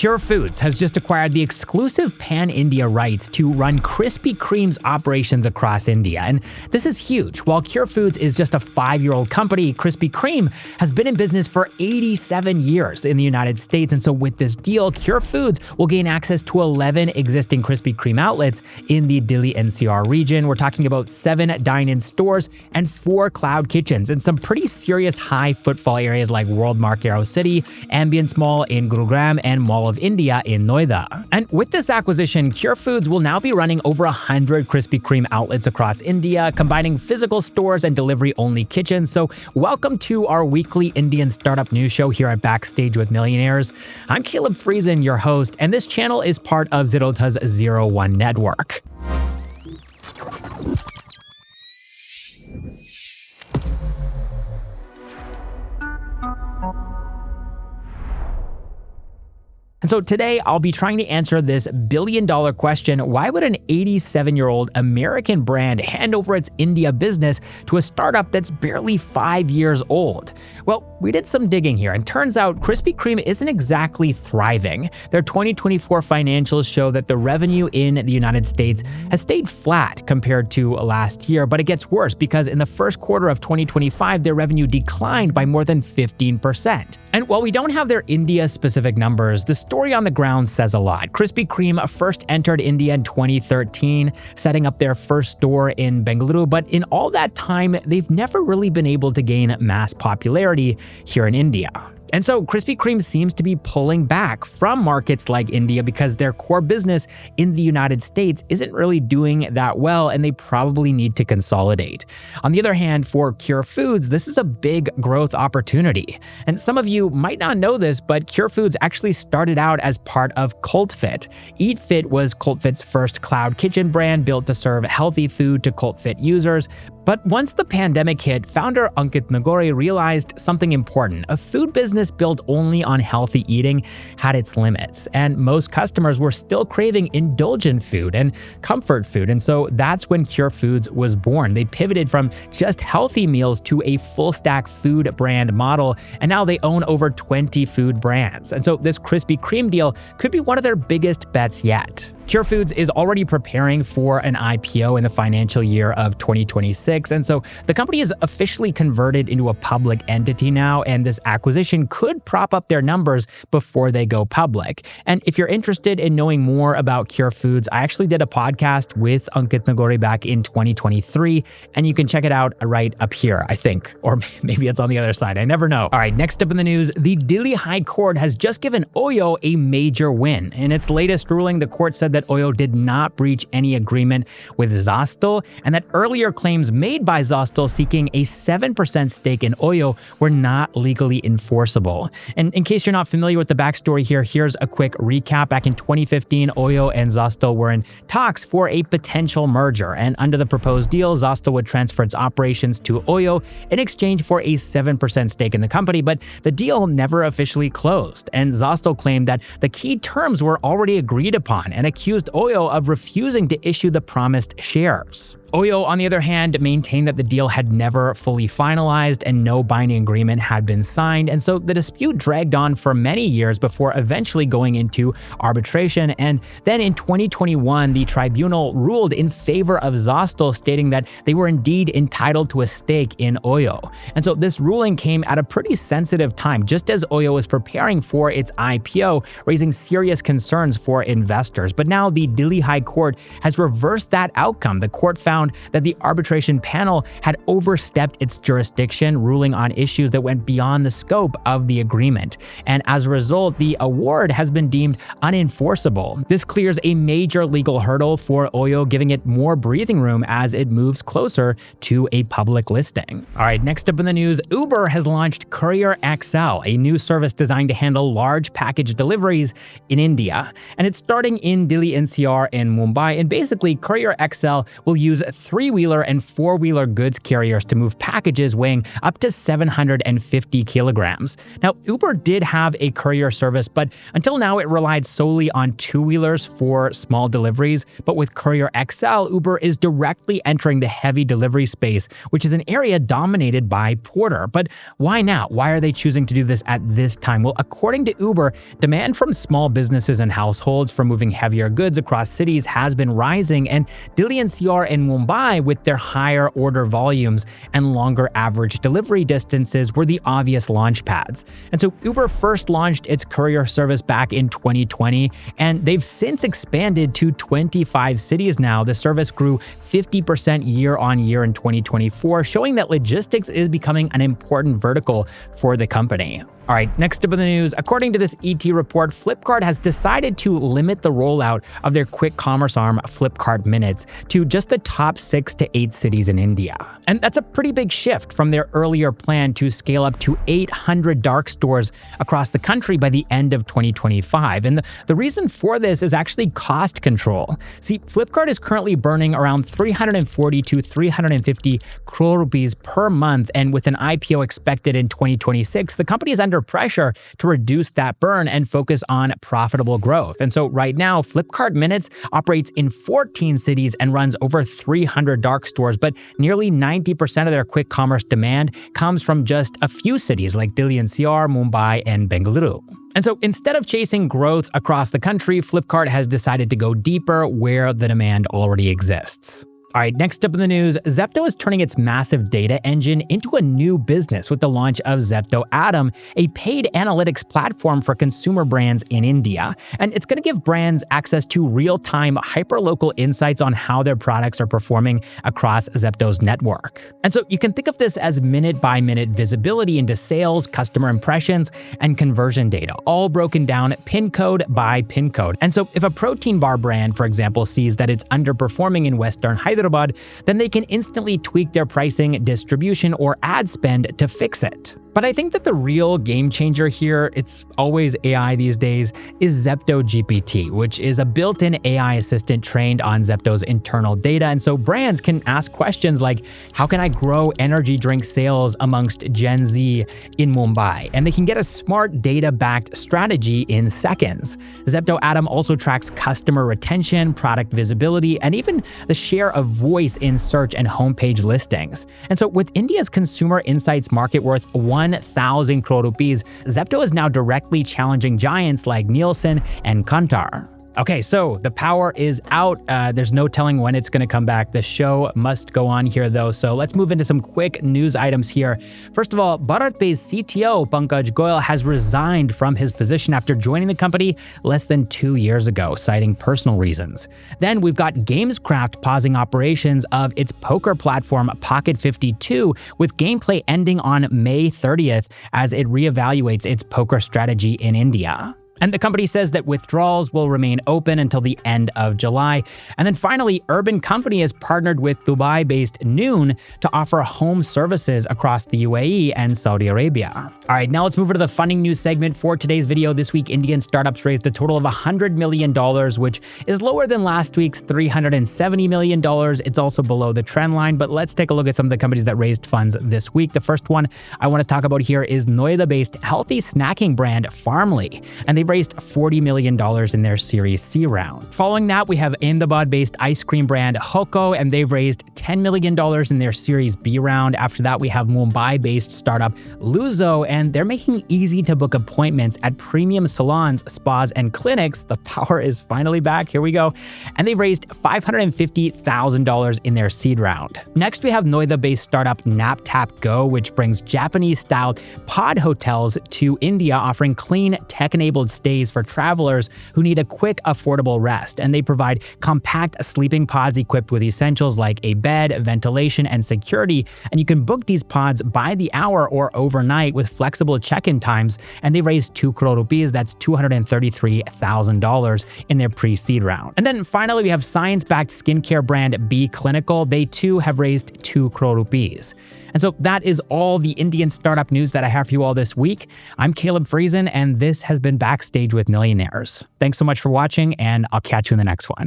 Curefoods has just acquired the exclusive pan-India rights to run Krispy Kreme's operations across India, and this is huge. While Curefoods is just a 5-year-old company, Krispy Kreme has been in business for 87 years in the United States, and so with this deal, Curefoods will gain access to 11 existing Krispy Kreme outlets in the Delhi NCR region. We're talking about 7 dine-in stores and 4 cloud kitchens in some pretty serious high footfall areas like Worldmark Aerocity, Ambience Mall in Gurgaon, and Mall of India in Noida. And with this acquisition, Curefoods will now be running over 100 Krispy Kreme outlets across India, combining physical stores and delivery-only kitchens. So welcome to our weekly Indian startup news show here at Backstage with Millionaires. I'm Caleb Friesen, your host, and this channel is part of Zerodha's 01 network. And so today, I'll be trying to answer this billion-dollar question: why would an 87-year-old American brand hand over its India business to a startup that's barely 5 years old? Well, we did some digging here, and turns out Krispy Kreme isn't exactly thriving. Their 2024 financials show that the revenue in the United States has stayed flat compared to last year, but it gets worse because in the first quarter of 2025, their revenue declined by more than 15%. And while we don't have their India-specific numbers, the story on the ground says a lot. Krispy Kreme first entered India in 2013, setting up their first store in Bengaluru, but in all that time, they've never really been able to gain mass popularity here in India. And so Krispy Kreme seems to be pulling back from markets like India because their core business in the United States isn't really doing that well, and they probably need to consolidate. On the other hand, for Curefoods, this is a big growth opportunity. And some of you might not know this, but Curefoods actually started out as part of CultFit. EatFit was CultFit's first cloud kitchen brand built to serve healthy food to CultFit users. But once the pandemic hit, founder Ankit Nagore realized something important. A food business built only on healthy eating had its limits, and most customers were still craving indulgent food and comfort food. And so that's when Curefoods was born. They pivoted from just healthy meals to a full-stack food brand model, and now they own over 20 food brands. And so this Krispy Kreme deal could be one of their biggest bets yet. Curefoods is already preparing for an IPO in the financial year of 2026, and so the company is officially converted into a public entity now, and this acquisition could prop up their numbers before they go public. And if you're interested in knowing more about Curefoods, I actually did a podcast with Ankit Nagore back in 2023, and you can check it out right up here, I think. Or maybe it's on the other side, I never know. All right, next up in the news, the Delhi High Court has just given Oyo a major win. In its latest ruling, the court said that Oyo did not breach any agreement with Zostel, and that earlier claims made by Zostel seeking a 7% stake in Oyo were not legally enforceable. And in case you're not familiar with the backstory here, here's a quick recap. Back in 2015, Oyo and Zostel were in talks for a potential merger, and under the proposed deal, Zostel would transfer its operations to Oyo in exchange for a 7% stake in the company, but the deal never officially closed, and Zostel claimed that the key terms were already agreed upon and accused Oyo of refusing to issue the promised shares. Oyo, on the other hand, maintained that the deal had never fully finalized and no binding agreement had been signed, and so the dispute dragged on for many years before eventually going into arbitration. And then in 2021, the tribunal ruled in favor of Zostel, stating that they were indeed entitled to a stake in Oyo. And so this ruling came at a pretty sensitive time, just as Oyo was preparing for its IPO, raising serious concerns for investors. But now the Delhi High Court has reversed that outcome. The court found that the arbitration panel had overstepped its jurisdiction, ruling on issues that went beyond the scope of the agreement. And as a result, the award has been deemed unenforceable. This clears a major legal hurdle for Oyo, giving it more breathing room as it moves closer to a public listing. All right, next up in the news, Uber has launched Courier XL, a new service designed to handle large package deliveries in India. And it's starting in Delhi Delhi NCR in Mumbai, and basically Courier XL will use 3-wheeler and 4-wheeler goods carriers to move packages weighing up to 750 kilograms. Now, Uber did have a courier service, but until now it relied solely on 2-wheelers for small deliveries. But with Courier XL, Uber is directly entering the heavy delivery space, which is an area dominated by Porter. But why now? Why are they choosing to do this at this time? Well, according to Uber, demand from small businesses and households for moving heavier goods across cities has been rising, and Delhi NCR and Mumbai, with their higher order volumes and longer average delivery distances, were the obvious launch pads. And so Uber first launched its courier service back in 2020, and they've since expanded to 25 cities now. The service grew 50% year on year in 2024, showing that logistics is becoming an important vertical for the company. All right, next up in the news, according to this ET report, Flipkart has decided to limit the rollout of their quick commerce arm, Flipkart Minutes, to just the top 6 to 8 cities in India. And that's a pretty big shift from their earlier plan to scale up to 800 dark stores across the country by the end of 2025. And the reason for this is actually cost control. See, Flipkart is currently burning around 340 to 350 crore rupees per month, and with an IPO expected in 2026, the company is under pressure to reduce that burn and focus on profitable growth. And so right now, Flipkart Minutes operates in 14 cities and runs over 300 dark stores, but nearly 90% of their quick commerce demand comes from just a few cities like Delhi NCR, Mumbai, and Bengaluru. And so instead of chasing growth across the country, Flipkart has decided to go deeper where the demand already exists. All right, next up in the news, Zepto is turning its massive data engine into a new business with the launch of Zepto Atom, a paid analytics platform for consumer brands in India. And it's going to give brands access to real-time, hyperlocal insights on how their products are performing across Zepto's network. And so you can think of this as minute-by-minute visibility into sales, customer impressions, and conversion data, all broken down pin code by pin code. And so if a protein bar brand, for example, sees that it's underperforming in Western Hyderabad, then they can instantly tweak their pricing, distribution, or ad spend to fix it. But I think that the real game changer here, it's always AI these days, is Zepto GPT, which is a built-in AI assistant trained on Zepto's internal data. And so brands can ask questions like, how can I grow energy drink sales amongst Gen Z in Mumbai? And they can get a smart data-backed strategy in seconds. Zepto Atom also tracks customer retention, product visibility, and even the share of voice in search and homepage listings. And so with India's consumer insights market worth 1,000 crore rupees, Zepto is now directly challenging giants like Nielsen and Kantar. Okay, so the power is out. There's no telling when it's going to come back. The show must go on here, though. So let's move into some quick news items here. First of all, BharatPe's CTO, Pankaj Goyal, has resigned from his position after joining the company less than 2 years ago, citing personal reasons. Then we've got Gamescraft pausing operations of its poker platform Pocket 52, with gameplay ending on May 30th as it reevaluates its poker strategy in India. And the company says that withdrawals will remain open until the end of July. And then finally, Urban Company has partnered with Dubai-based Noon to offer home services across the UAE and Saudi Arabia. All right, now let's move over to the funding news segment for today's video. This week, Indian startups raised a total of $100 million, which is lower than last week's $370 million. It's also below the trend line, but let's take a look at some of the companies that raised funds this week. The first one I want to talk about here is Noida-based healthy snacking brand Farmly, and they raised $40 million in their Series C round. Following that, we have Ahmedabad-based ice cream brand Hoko, and they've raised $10 million in their Series B round. After that, we have Mumbai-based startup Luzo, and they're making easy to book appointments at premium salons, spas, and clinics. The power is finally back. Here we go. And they've raised $550,000 in their seed round. Next, we have Noida-based startup NapTapGo, which brings Japanese-style pod hotels to India, offering clean, tech-enabled stays for travelers who need a quick, affordable rest. And they provide compact sleeping pods equipped with essentials like a bed, ventilation, and security. And you can book these pods by the hour or overnight with flexible check-in times. And they raised 2 crore rupees, that's $233,000 in their pre-seed round. And then finally, we have science-backed skincare brand B Clinical. They too have raised 2 crore rupees. And so that is all the Indian startup news that I have for you all this week. I'm Caleb Friesen, and this has been Backstage with Millionaires. Thanks so much for watching, and I'll catch you in the next one.